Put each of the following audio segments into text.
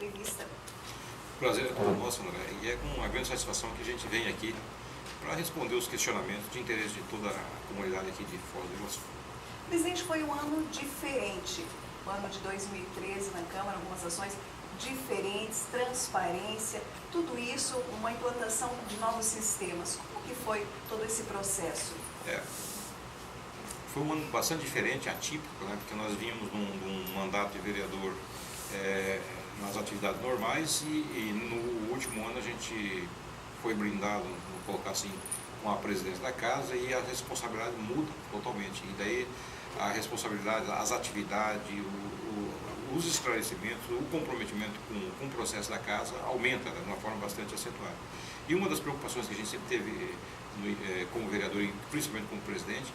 entrevista. Prazer é todo nosso, André, e é com uma grande satisfação que a gente vem aqui para responder os questionamentos de interesse de toda a comunidade aqui de Foz do Iguaçu. Presidente, foi um ano diferente, o ano de 2013 na Câmara, algumas ações diferentes, transparência, tudo isso, uma implantação de novos sistemas. Como que foi todo esse processo? Foi um ano bastante diferente, atípico, né, porque nós vínhamos de um mandato de vereador nas atividades normais e no último ano a gente foi brindado, vou colocar assim, com a presidência da casa e a responsabilidade muda totalmente. E daí a responsabilidade, as atividades, os esclarecimentos, o comprometimento com o processo da casa aumenta, né, de uma forma bastante acentuada. E uma das preocupações que a gente sempre teve como vereador e principalmente como presidente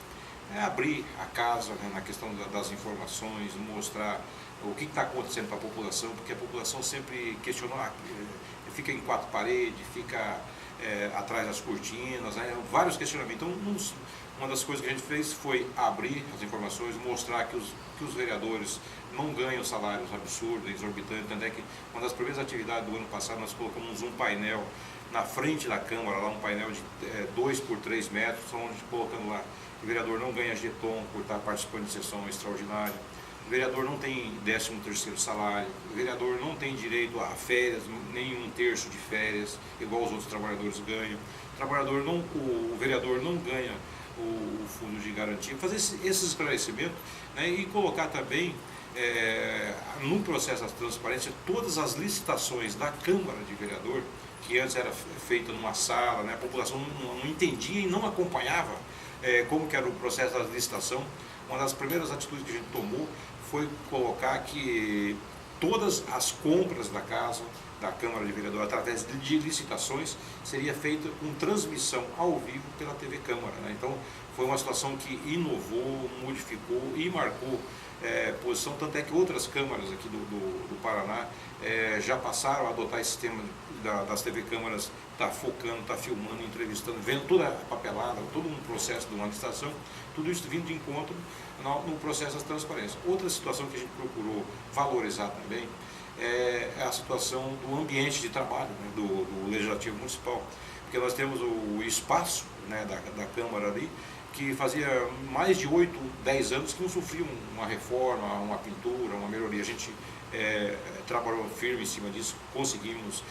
é abrir a casa, né, na questão das informações, mostrar o que está acontecendo para a população, porque a população sempre questionou, fica em quatro paredes, fica atrás das cortinas, né, vários questionamentos. Então, uma das coisas que a gente fez foi abrir as informações, mostrar que os vereadores não ganham salários absurdos, exorbitantes. Tanto é que uma das primeiras atividades do ano passado nós colocamos um painel na frente da Câmara, lá um painel de 2 por 3 metros, onde colocando lá o vereador não ganha jeton por estar participando de sessão extraordinária, o vereador não tem 13º salário, o vereador não tem direito a férias, nem 1/3 de férias, igual os outros trabalhadores ganham, o vereador não ganha o fundo de garantia, fazer esses esclarecimentos, né, e colocar também no processo da transparência todas as licitações da Câmara de Vereador, que antes era feita numa sala, né, a população não entendia e não acompanhava como que era o processo da licitação. Uma das primeiras atitudes que a gente tomou foi colocar que todas as compras da casa, da Câmara de Vereador, através de licitações, seria feita com transmissão ao vivo pela TV Câmara, né? Então, foi uma situação que inovou, modificou e marcou posição, tanto é que outras câmaras aqui do Paraná já passaram a adotar esse sistema das TV Câmaras, está focando, está filmando, entrevistando, vendo toda a papelada, todo um processo de uma licitação, tudo isso vindo de encontro no processo da transparência. Outra situação que a gente procurou valorizar também é a situação do ambiente de trabalho, né, do Legislativo Municipal, porque nós temos o espaço, né, da Câmara ali, que fazia mais de 8, 10 anos que não sofria uma reforma, uma pintura, uma melhoria. A gente trabalhou firme em cima disso, conseguimos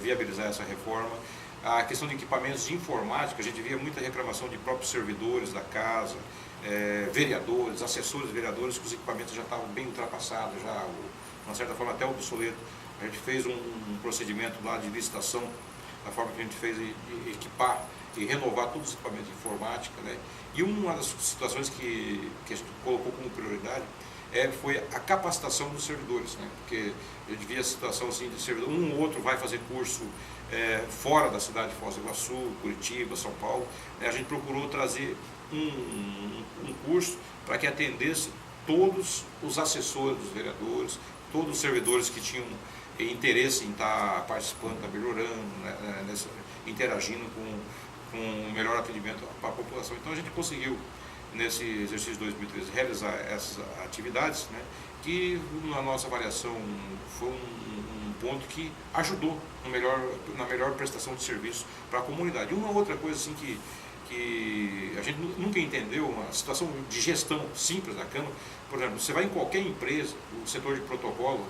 viabilizar essa reforma. A questão de equipamentos de informática, a gente via muita reclamação de próprios servidores da casa, vereadores, assessores vereadores, que os equipamentos já estavam bem ultrapassados, já, de uma certa forma, até obsoleto. A gente fez um procedimento lá de licitação, da forma que a gente fez de equipar e renovar todos os equipamentos de informática, né? E uma das situações que a gente colocou como prioridade foi a capacitação dos servidores, né? Porque a gente via a situação assim de servidor, um ou outro vai fazer curso fora da cidade de Foz do Iguaçu, Curitiba, São Paulo, né? A gente procurou trazer um curso para que atendesse todos os assessores dos vereadores, todos os servidores que tinham interesse em estar participando, estar melhorando, né, interagindo com um melhor atendimento para a população. Então a gente conseguiu, nesse exercício de 2013, realizar essas atividades, né, que na nossa avaliação foi um ponto que ajudou na melhor prestação de serviço para a comunidade. Uma outra coisa assim que a gente nunca entendeu, uma situação de gestão simples da Câmara, por exemplo, você vai em qualquer empresa, o setor de protocolo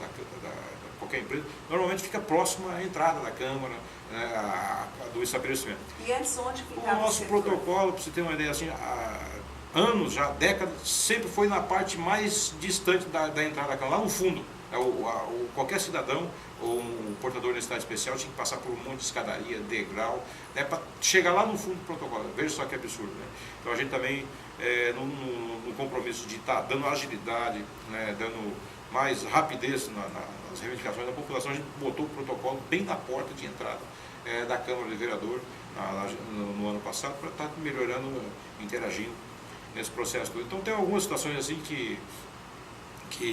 qualquer empresa, normalmente fica próximo à entrada da Câmara, né, do estabelecimento. E antes onde ficava o nosso protocolo, para você ter uma ideia, assim, há anos, já décadas, sempre foi na parte mais distante da entrada da Câmara, lá no fundo. Qualquer cidadão ou um portador de necessidade especial tinha que passar por um monte de escadaria, degrau, né, para chegar lá no fundo do protocolo. Veja só que absurdo, né? Então a gente também, no compromisso de estar dando agilidade, né, dando mais rapidez nas reivindicações da população, a gente botou o protocolo bem na porta de entrada da Câmara de Vereador no ano passado, para estar melhorando, interagindo nesse processo todo. Então tem algumas situações assim que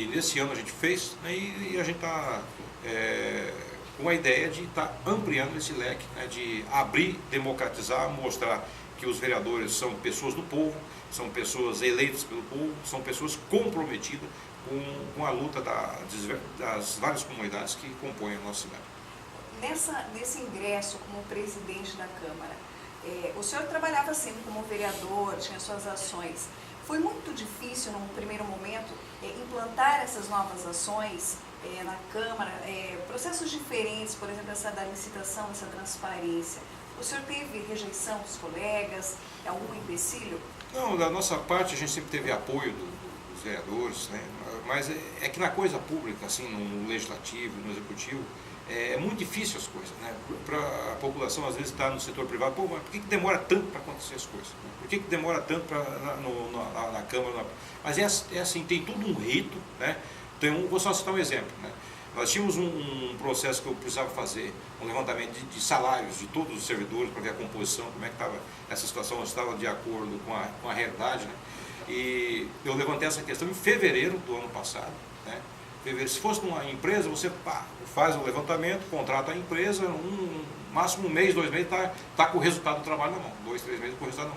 nesse ano a gente fez, né, e a gente está com a ideia de estar ampliando esse leque, né, de abrir, democratizar, mostrar que os vereadores são pessoas do povo, são pessoas eleitas pelo povo, são pessoas comprometidas com a luta das várias comunidades que compõem a nossa cidade. Nesse ingresso como presidente da Câmara, o senhor trabalhava sempre como vereador, tinha suas ações. Foi muito difícil, num primeiro momento, implantar essas novas ações na Câmara, processos diferentes, por exemplo, essa da licitação, essa transparência. O senhor teve rejeição dos colegas, algum empecilho? Não, da nossa parte a gente sempre teve apoio dos vereadores, né? Mas é que na coisa pública, assim, no legislativo, no executivo, é muito difícil as coisas, né? Para a população, às vezes, está no setor privado, pô, mas por que demora tanto para acontecer as coisas? Né? Por que demora tanto na Câmara? Mas é assim, tem todo um rito, né? Vou só citar um exemplo, né? Nós tínhamos um processo que eu precisava fazer, um levantamento de salários de todos os servidores, para ver a composição, como é que estava essa situação, se estava de acordo com a realidade, né? E eu levantei essa questão em fevereiro do ano passado, né? Se fosse numa empresa, você faz o levantamento, contrata a empresa, máximo um mês, 2 meses, está com o resultado do trabalho na mão, 2, 3 meses com o resultado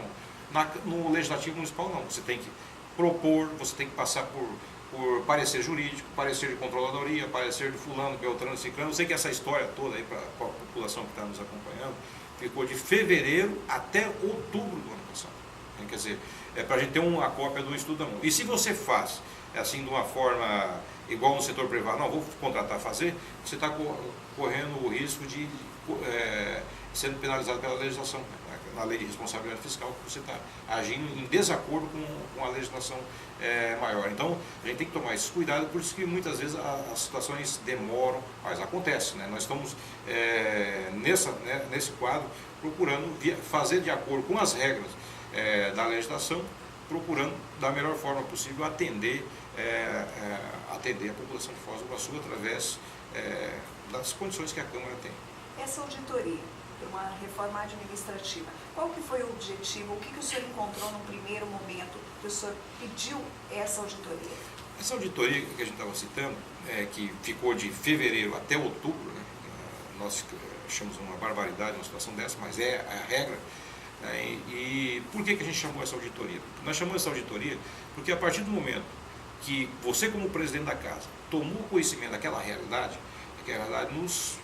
na mão. No Legislativo Municipal não, você tem que propor, você tem que passar por parecer jurídico, parecer de controladoria, parecer de fulano, beltrano, ciclano. Eu sei que essa história toda aí para a população que está nos acompanhando ficou de fevereiro até outubro do ano passado. Quer dizer, para a gente ter uma cópia do estudo da mão. E se você faz assim de uma forma igual no setor privado, não, vou contratar fazer, você está correndo o risco de sendo penalizado pela legislação, né? Na lei de responsabilidade fiscal, que você está agindo em desacordo com a legislação maior. Então, a gente tem que tomar esse cuidado, por isso que muitas vezes as situações demoram, mas acontece, né? Nós estamos nesse quadro procurando fazer de acordo com as regras da legislação, procurando da melhor forma possível atender a população de Foz do Iguaçu através das condições que a Câmara tem. Essa auditoria, uma reforma administrativa, qual que foi o objetivo, o que o senhor encontrou no primeiro momento que o senhor pediu essa auditoria? Essa auditoria que a gente estava citando, que ficou de fevereiro até outubro, né? Nós achamos uma barbaridade uma situação dessa, mas é a regra. E por que a gente chamou essa auditoria? Nós chamamos essa auditoria porque a partir do momento que você, como presidente da casa, tomou conhecimento daquela realidade, aquela realidade nos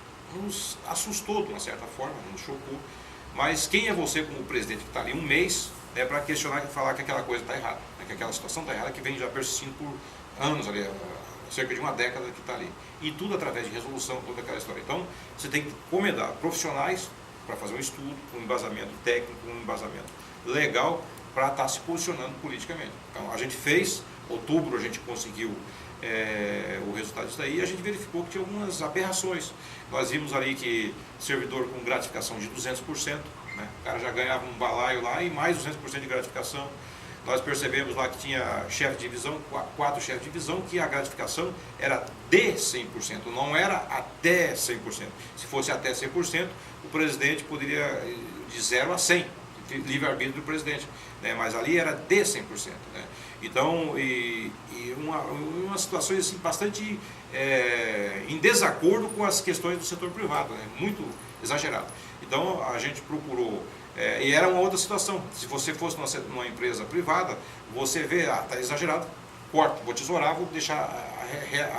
assustou de uma certa forma, nos chocou, mas quem é você como presidente que está ali um mês para questionar e falar que aquela coisa está errada, né? Que aquela situação está errada, que vem já persistindo por anos ali, cerca de uma década que está ali, e tudo através de resolução, toda aquela história. Então, você tem que encomendar profissionais para fazer um estudo, um embasamento técnico, um embasamento legal, para estar se posicionando politicamente. Então, a gente fez, outubro a gente conseguiu o resultado disso daí, e a gente verificou que tinha algumas aberrações. Nós vimos ali que servidor com gratificação de 200%, né? O cara já ganhava um balaio lá e mais 200% de gratificação. Nós percebemos lá que tinha chefe de divisão, 4 chefes de divisão, que a gratificação era de 100%, não era até 100%. Se fosse até 100%, o presidente poderia de 0 a 100, livre-arbítrio do presidente, né? Mas ali era de 100%. Né? Então, uma situação assim, bastante em desacordo com as questões do setor privado, né? Muito exagerado. Então, a gente procurou, e era uma outra situação. Se você fosse numa empresa privada, você vê, está exagerado, corta, vou tesourar, vou deixar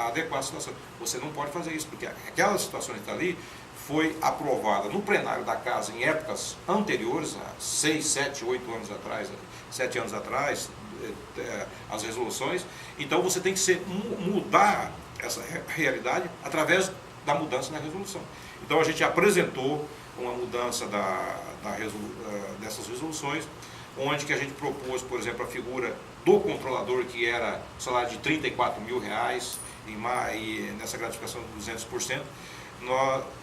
adequar a situação. Você não pode fazer isso, porque aquela situação que está ali foi aprovada no plenário da casa em épocas anteriores, há 6, 7, 8 anos atrás, 7 anos atrás, as resoluções. Então você tem que mudar essa realidade através da mudança na resolução. Então a gente apresentou uma mudança dessas resoluções, onde que a gente propôs, por exemplo, a figura do controlador, que era salário de R$34 mil, e nessa gratificação de 200%,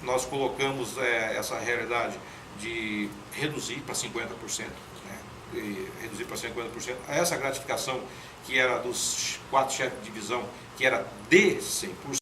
nós colocamos essa realidade de reduzir para 50%, né? Reduzir para 50% essa gratificação que era dos 4 chefes de divisão, que era de 100%.